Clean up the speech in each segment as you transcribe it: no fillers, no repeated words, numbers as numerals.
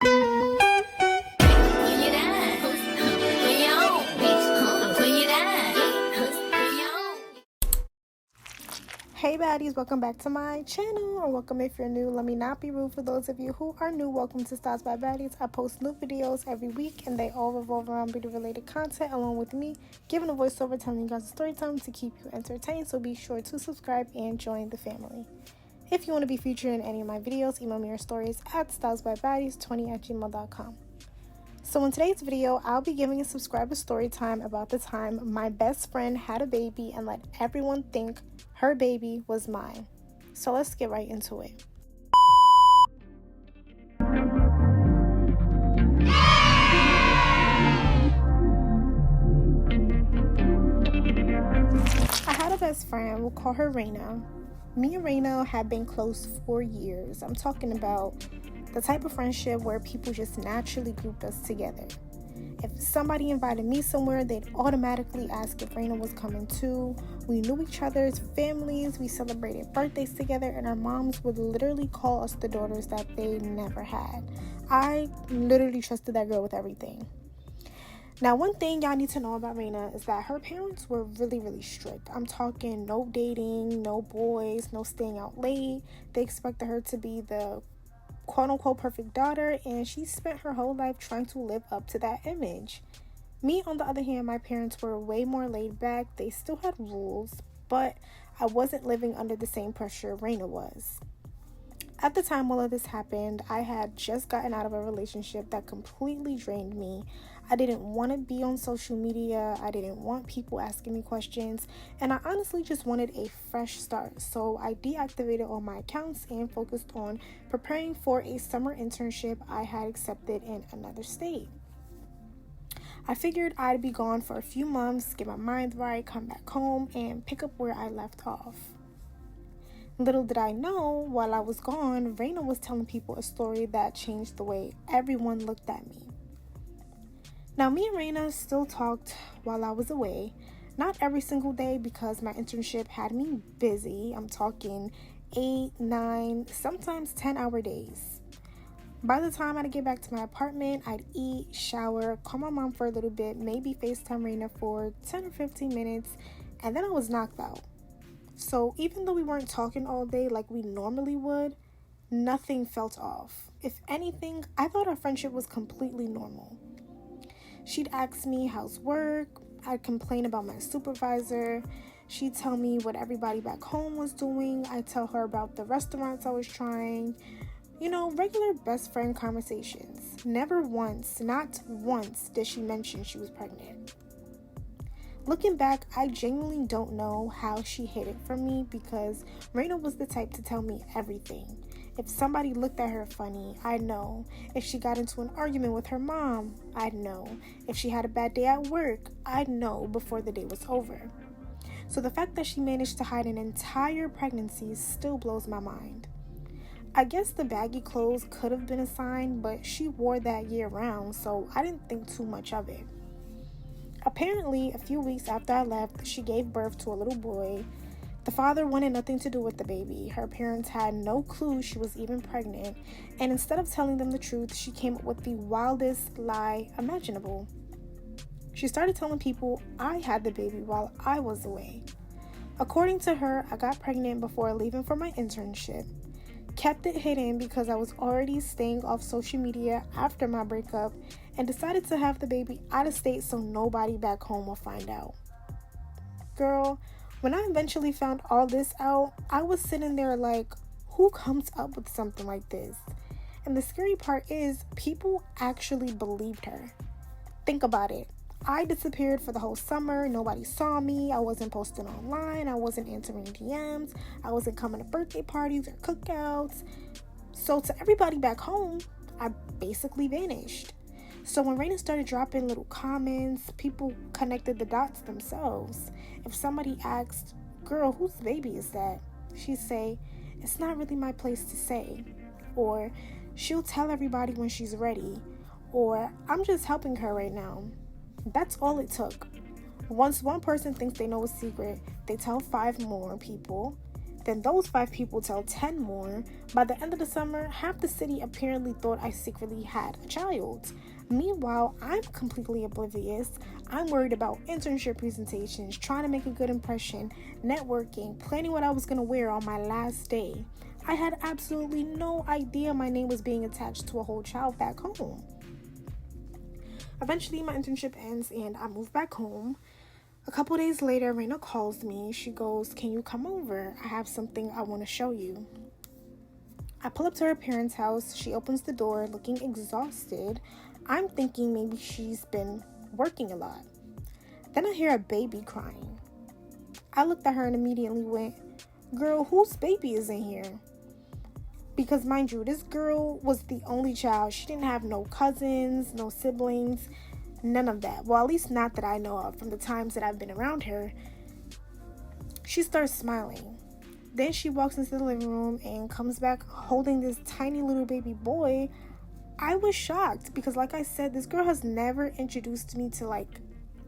Hey baddies, welcome back to my channel, or welcome if you're new. Let me not be rude. For those of you who are new, welcome to Styles by Baddies. I post new videos every week and they all revolve around beauty related content, along with me giving a voiceover telling you guys a story time to keep you entertained. So be sure to subscribe and join the family. If you want to be featured in any of my videos, email me your stories at stylesbybaddies20@gmail.com. So in today's video, I'll be giving a subscriber story time about the time my best friend had a baby and let everyone think her baby was mine. So let's get right into it. I had a best friend, we'll call her Raina. Me and Raina had been close for years. I'm talking about the type of friendship where people just naturally grouped us together. If somebody invited me somewhere, they'd automatically ask if Raina was coming too. We knew each other's families, we celebrated birthdays together, and our moms would literally call us the daughters that they never had. I literally trusted that girl with everything. Now, one thing y'all need to know about Raina is that her parents were really strict. I'm talking no dating, no boys, no staying out late. They expected her to be the quote-unquote perfect daughter, and she spent her whole life trying to live up to that image. Me, on the other hand, my parents were way more laid back. They still had rules, but I wasn't living under the same pressure Raina was. At the time all of this happened, I had just gotten out of a relationship that completely drained me. I didn't want to be on social media. I didn't want people asking me questions, and I honestly just wanted a fresh start. So I deactivated all my accounts and focused on preparing for a summer internship I had accepted in another state. I figured I'd be gone for a few months, get my mind right, come back home, and pick up where I left off. Little did I know, while I was gone, Raina was telling people a story that changed the way everyone looked at me. Now, me and Raina still talked while I was away. Not every single day because my internship had me busy. I'm talking 8, 9, sometimes 10-hour days. By the time I'd get back to my apartment, I'd eat, shower, call my mom for a little bit, maybe FaceTime Raina for 10 or 15 minutes, and then I was knocked out. So even though we weren't talking all day like we normally would, nothing felt off. If anything, I thought our friendship was completely normal. She'd ask me how's work, I'd complain about my supervisor, she'd tell me what everybody back home was doing, I'd tell her about the restaurants I was trying. Regular best friend conversations. Never once, not once, did she mention she was pregnant. Looking back, I genuinely don't know how she hid it from me, because Raina was the type to tell me everything. If somebody looked at her funny, I'd know. If she got into an argument with her mom, I'd know. If she had a bad day at work, I'd know before the day was over. So the fact that she managed to hide an entire pregnancy still blows my mind. I guess the baggy clothes could have been a sign, but she wore that year round, so I didn't think too much of it. Apparently, a few weeks after I left, she gave birth to a little boy. The father wanted nothing to do with the baby. Her parents had no clue she was even pregnant, and instead of telling them the truth, she came up with the wildest lie imaginable. She started telling people I had the baby while I was away. According to her, I got pregnant before leaving for my internship. Kept it hidden because I was already staying off social media after my breakup, and decided to have the baby out of state so nobody back home will find out. Girl, when I eventually found all this out, I was sitting there like, who comes up with something like this? And the scary part is, people actually believed her. Think about it. I disappeared for the whole summer. Nobody saw me. I wasn't posting online. I wasn't answering DMs. I wasn't coming to birthday parties or cookouts. So to everybody back home, I basically vanished. So when Raina started dropping little comments, people connected the dots themselves. If somebody asked, girl, whose baby is that? She'd say, it's not really my place to say. Or she'll tell everybody when she's ready. Or I'm just helping her right now. That's all it took. Once one person thinks they know a secret, they tell 5 more people. Then those 5 people tell 10 more. By the end of the summer, half the city apparently thought I secretly had a child. Meanwhile, I'm completely oblivious. I'm worried about internship presentations, trying to make a good impression, networking, planning what I was going to wear on my last day. I had absolutely no idea my name was being attached to a whole child back home. Eventually, my internship ends and I move back home. A couple days later, Raina calls me. She goes, "Can you come over? I have something I want to show you." I pull up to her parents' house. She opens the door looking exhausted. I'm thinking maybe she's been working a lot. Then I hear a baby crying. I looked at her and immediately went, "Girl, whose baby is in here?" Because mind you, this girl was the only child. She didn't have no cousins, no siblings, none of that. Well, at least not that I know of from the times that I've been around her. She starts smiling. Then she walks into the living room and comes back holding this tiny little baby boy. I was shocked because, like I said, this girl has never introduced me to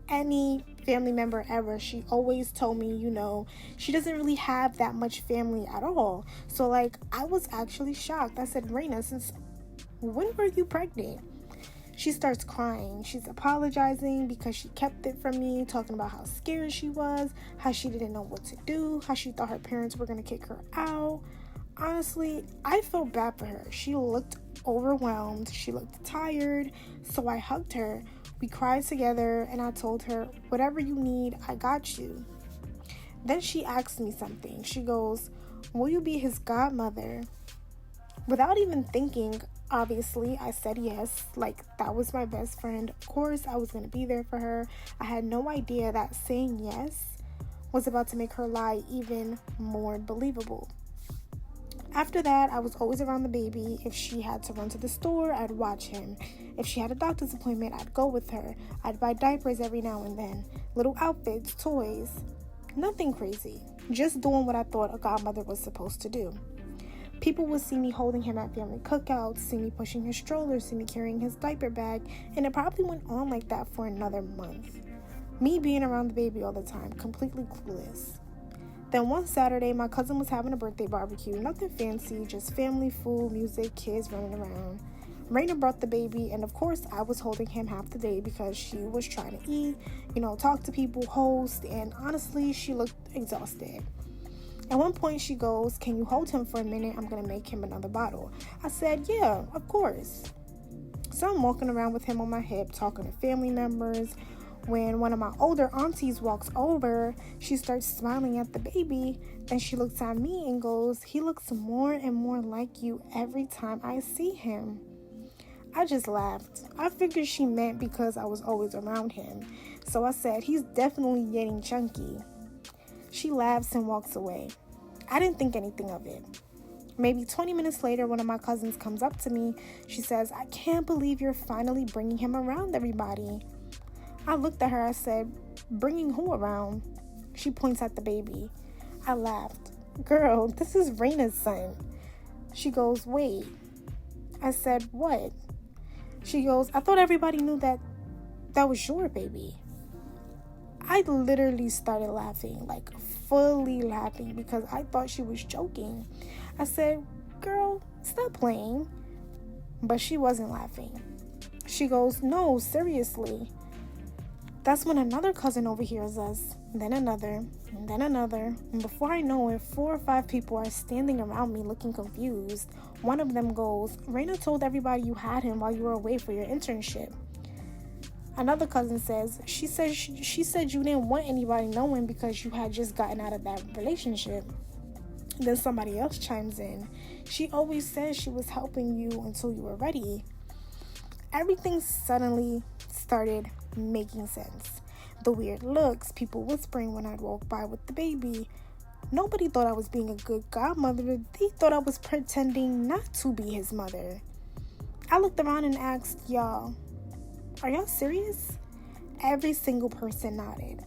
any family member ever. She always told me, she doesn't really have that much family at all. So I was actually shocked. I said, "Raina, since when were you pregnant?" She starts crying. She's apologizing because she kept it from me, talking about how scared she was, how she didn't know what to do, how she thought her parents were going to kick her out. Honestly, I felt bad for her. She looked overwhelmed. She looked tired. So I hugged her. We cried together and I told her, "Whatever you need, I got you." Then she asked me something. She goes, "Will you be his godmother?" Without even thinking, obviously, I said yes. That was my best friend. Of course, I was going to be there for her. I had no idea that saying yes was about to make her lie even more believable. After that, I was always around the baby. If she had to run to the store, I'd watch him. If she had a doctor's appointment, I'd go with her. I'd buy diapers every now and then. Little outfits, toys. Nothing crazy. Just doing what I thought a godmother was supposed to do. People would see me holding him at family cookouts, see me pushing his stroller, see me carrying his diaper bag, and it probably went on like that for another month. Me being around the baby all the time, completely clueless. Then one Saturday, my cousin was having a birthday barbecue. Nothing fancy, just family, food, music, kids running around. Raina brought the baby, and of course, I was holding him half the day because she was trying to eat, talk to people, host, and honestly, she looked exhausted. At one point, she goes, "Can you hold him for a minute? I'm going to make him another bottle." I said, "Yeah, of course." So I'm walking around with him on my hip, talking to family members. When one of my older aunties walks over, she starts smiling at the baby. Then she looks at me and goes, "He looks more and more like you every time I see him." I just laughed. I figured she meant because I was always around him. So I said, "He's definitely getting chunky." She laughs and walks away. I didn't think anything of it. Maybe 20 minutes later, one of my cousins comes up to me. She says, "I can't believe you're finally bringing him around everybody." I looked at her. I said, "Bringing who around?" She points at the baby. I laughed. "Girl, this is Raina's son." She goes, "Wait." I said, "What?" She goes, "I thought everybody knew that was your baby." I literally started laughing, fully laughing, because I thought she was joking. I said, "Girl, stop playing." But she wasn't laughing. She goes, "No, seriously." That's when another cousin overhears us, then another, and then another. And before I know it, 4 or 5 people are standing around me looking confused. One of them goes, "Raina told everybody you had him while you were away for your internship." Another cousin says, she said you didn't want anybody knowing because you had just gotten out of that relationship. Then somebody else chimes in. "She always said she was helping you until you were ready." Everything suddenly started making sense. The weird looks, people whispering when I'd walk by with the baby. Nobody thought I was being a good godmother. They thought I was pretending not to be his mother. I looked around and asked, "Y'all, are y'all serious?" Every single person nodded.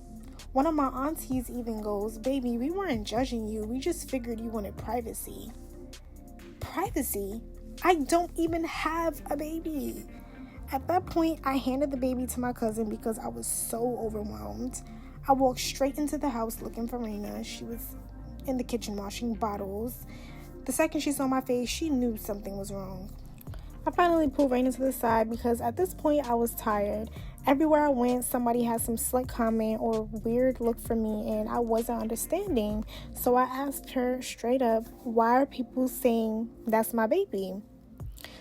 One of my aunties even goes, "Baby, we weren't judging you. We just figured you wanted privacy." Privacy? I don't even have a baby. At that point, I handed the baby to my cousin because I was so overwhelmed. I walked straight into the house looking for Raina. She was in the kitchen washing bottles. The second she saw my face, she knew something was wrong. I finally pulled Raina to the side because at this point I was tired. Everywhere I went, somebody had some slick comment or weird look for me, and I wasn't understanding. So I asked her straight up, why are people saying that's my baby?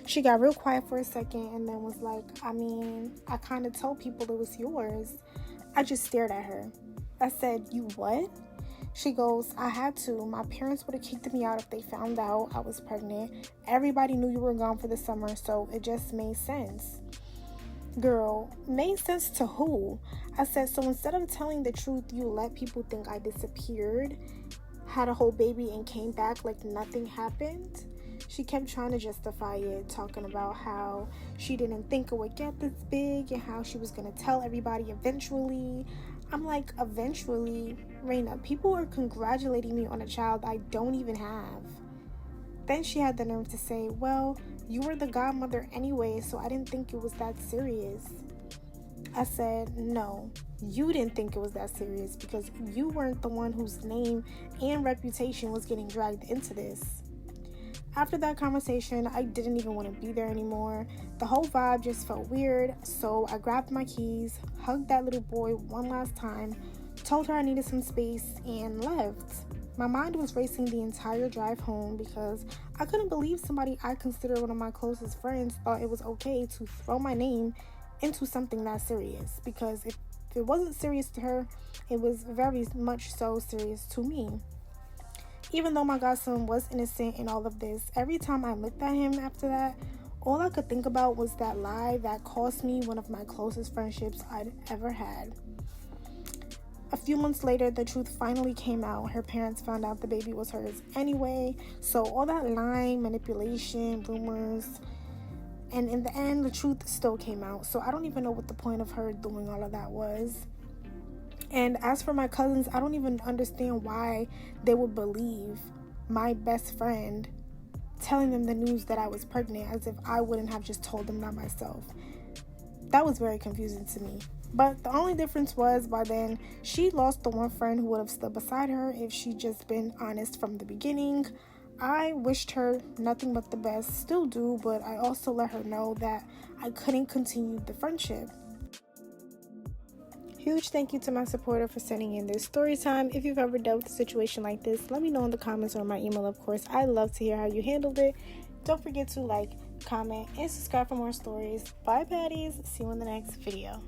She got real quiet for a second and then was like, I kind of told people it was yours. I just stared at her. I said, you what? She goes, I had to. My parents would have kicked me out if they found out I was pregnant. Everybody knew you were gone for the summer, so it just made sense. Girl, made sense to who? I said, so instead of telling the truth, you let people think I disappeared, had a whole baby, and came back like nothing happened? She kept trying to justify it, talking about how she didn't think it would get this big and how she was going to tell everybody eventually. I'm like, eventually? Raina, people are congratulating me on a child I don't even have. Then she had the nerve to say, well, you were the godmother anyway, so I didn't think it was that serious. I said, no, you didn't think it was that serious because you weren't the one whose name and reputation was getting dragged into this. After that conversation, I didn't even want to be there anymore. The whole vibe just felt weird, so I grabbed my keys, hugged that little boy one last time, told her I needed some space, and left. My mind was racing the entire drive home because I couldn't believe somebody I consider one of my closest friends thought it was okay to throw my name into something that serious, because if it wasn't serious to her, it was very much so serious to me. Even though my godson was innocent in all of this, every time I looked at him after that, all I could think about was that lie that cost me one of my closest friendships I'd ever had. A few months later, the truth finally came out. Her parents found out the baby was hers anyway, so all that lying, manipulation, rumors, and in the end, the truth still came out. So I don't even know what the point of her doing all of that was. And as for my cousins, I don't even understand why they would believe my best friend telling them the news that I was pregnant as if I wouldn't have just told them that myself. That was very confusing to me. But the only difference was by then she lost the one friend who would have stood beside her if she'd just been honest from the beginning. I wished her nothing but the best, still do, but I also let her know that I couldn't continue the friendship. Huge thank you to my supporter for sending in this story time. If you've ever dealt with a situation like this, let me know in the comments or my email, of course. I'd love to hear how you handled it. Don't forget to like, comment, and subscribe for more stories. Bye, Baddies. See you in the next video.